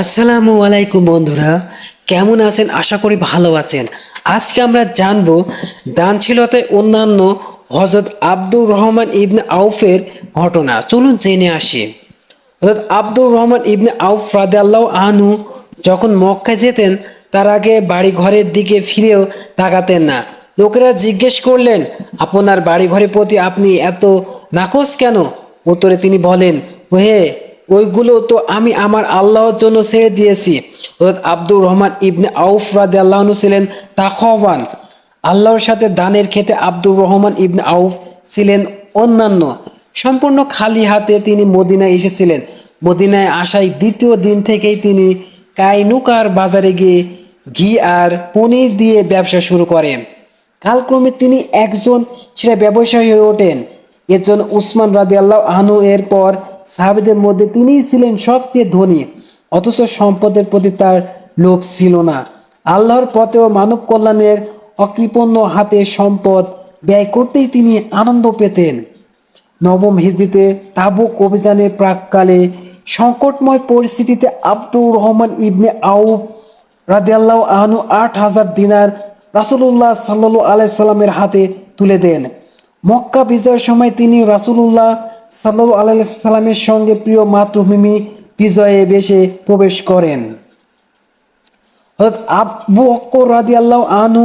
আসসালামু আলাইকুম বন্ধুরা, কেমন আছেন? আশা করি ভালো আছেন। আজকে আমরা জানব দানশীলতায় অন্যান্য হযরত আব্দুর রহমান ইবনে আউফের ঘটনা। চলুন জেনে আসি। হযরত আব্দুর রহমান ইবনে আউফ রাদিয়াল্লাহু আনহু যখন মক্কায় যেতেন, তার আগে বাড়ি ঘরের দিকে ফিরেও তাকাতেন না। লোকেরা জিজ্ঞেস করলেন, আপনার বাড়ি ঘরের প্রতি আপনি এত নাকচ কেন? উত্তরে তিনি বলেন, হে, ওইগুলো তো আমি আমার আল্লাহর জন্য ছেড়ে দিয়েছি। হযরত আব্দুর রহমান ইবনে আউফ রাদিয়াল্লাহু আনহু ছিলেন তাকওয়াবান। আল্লাহর সাথে দানের ক্ষেত্রে আব্দুর রহমান ইবনে আউফ ছিলেন অন্যান্য। সম্পূর্ণ খালি হাতে তিনি মদিনায় এসেছিলেন। মদিনায় আসায় দ্বিতীয় দিন থেকেই তিনি কাইনুকার বাজারে গিয়ে ঘি আর পনির দিয়ে ব্যবসা শুরু করেন। কালক্রমে তিনি একজন সেরা ব্যবসায়ী হয়ে ওঠেন। এর জন্য উসমান রাদিয়াল্লাহু আনহু এর পর সাহাবীদের মধ্যে তিনিই ছিলেন সবচেয়ে ধনী। অথচ সম্পদের প্রতি তার লোভ ছিল না। আল্লাহর পথে ও মানব কল্যাণের অকৃপণ্য হাতে সম্পদ ব্যয় করতেই তিনি আনন্দ পেতেন। নবম হিজরিতে তাবুক অভিযানের প্রাককালে সংকটময় পরিস্থিতিতে আব্দুর রহমান ইবনে আউফ রাদিয়াল্লাহু আনহু ৮,০০০ দিনার রাসূলুল্লাহ সাল্লাল্লাহু আলাইহি সাল্লামের হাতে তুলে দেন। মক্কা বিজয়ের সময় তিনি রাসূলুল্লাহ সাল্লাল্লাহু আলাইহি সাল্লামের সঙ্গে প্রিয় মাতৃভূমি বিজয়ে বেশে প্রবেশ করেন। হযরত আবু বকর রাদিয়াল্লাহু আনহু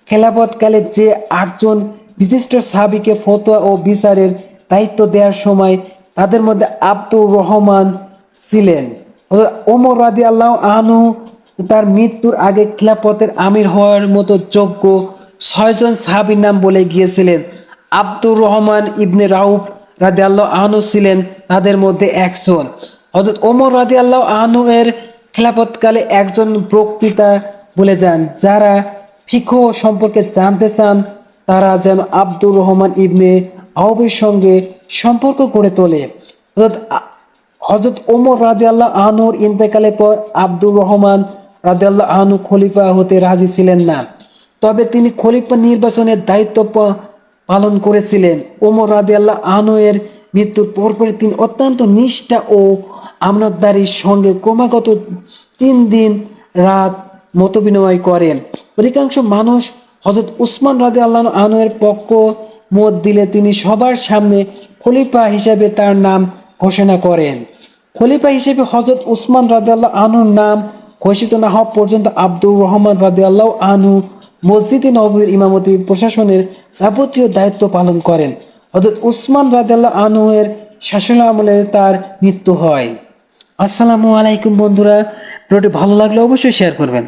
খেলাফতকালে যে ৮ জন বিশিষ্ট সাহাবীকে ফতোয়া ও বিচারের দায়িত্ব দেওয়ার সময় তাদের মধ্যে আব্দুর রহমান ছিলেন। হযরত ওমর রাদিয়াল্লাহু আনহু তার মৃত্যুর আগে খিলাফতের আমির হওয়ার মতো যোগ্য ৬ জন সাহাবীর নাম বলে গিয়েছিলেন। আব্দুর রহমান ইবনে রাউফ রাদিয়াল্লাহু আনহু ছিলেন তাদের মধ্যে একজন। হযরত ওমর রাদিয়াল্লাহু আনহু এর খেলাফতকালে একজন বক্তৃতা বলে যান, যারা ফিকহ সম্পর্কে জানতে চান তারা যেন আব্দুর রহমান ইবনে আউফের সঙ্গে সম্পর্ক গড়ে তোলে। হযরত ওমর রাদিয়াল্লাহু আনহুর ইন্তেকালের পর আব্দুর রহমান রাদিয়াল্লাহু আনহু খলিফা হতে রাজি ছিলেন না, তবে তিনি খলিফা নির্বাচনের দায়িত্ব পালন করেছিলেন। ওমর রাদিয়াল্লাহু আনহু এর মৃত্যুর পরপরই তিনি অত্যন্ত নিষ্ঠা ও আমানতদারির সঙ্গে ক্রমাগত ৩ দিন রাত মতবিনিময় করেন। অধিকাংশ মানুষ হযরত উসমান রাদিয়াল্লাহু আনহু এর পক্ষ মত দিলে তিনি সবার সামনে খলিফা হিসেবে তার নাম ঘোষণা করেন। খলিফা হিসেবে হযরত উসমান রাদিয়াল্লাহু আনহুর নাম ঘোষিত না হওয়া পর্যন্ত আব্দুর রহমান রাদিয়াল্লাহু আনহু মসজিদে নববীর ইমামতি প্রশাসনের যাবতীয় দায়িত্ব পালন করেন। হযরত উসমান রাদিয়াল্লাহু আনহু এর শাসনামলে তার মৃত্যু হয়। আসসালামু আলাইকুম বন্ধুরা, ভিডিওটি ভালো লাগলে অবশ্যই শেয়ার করবেন।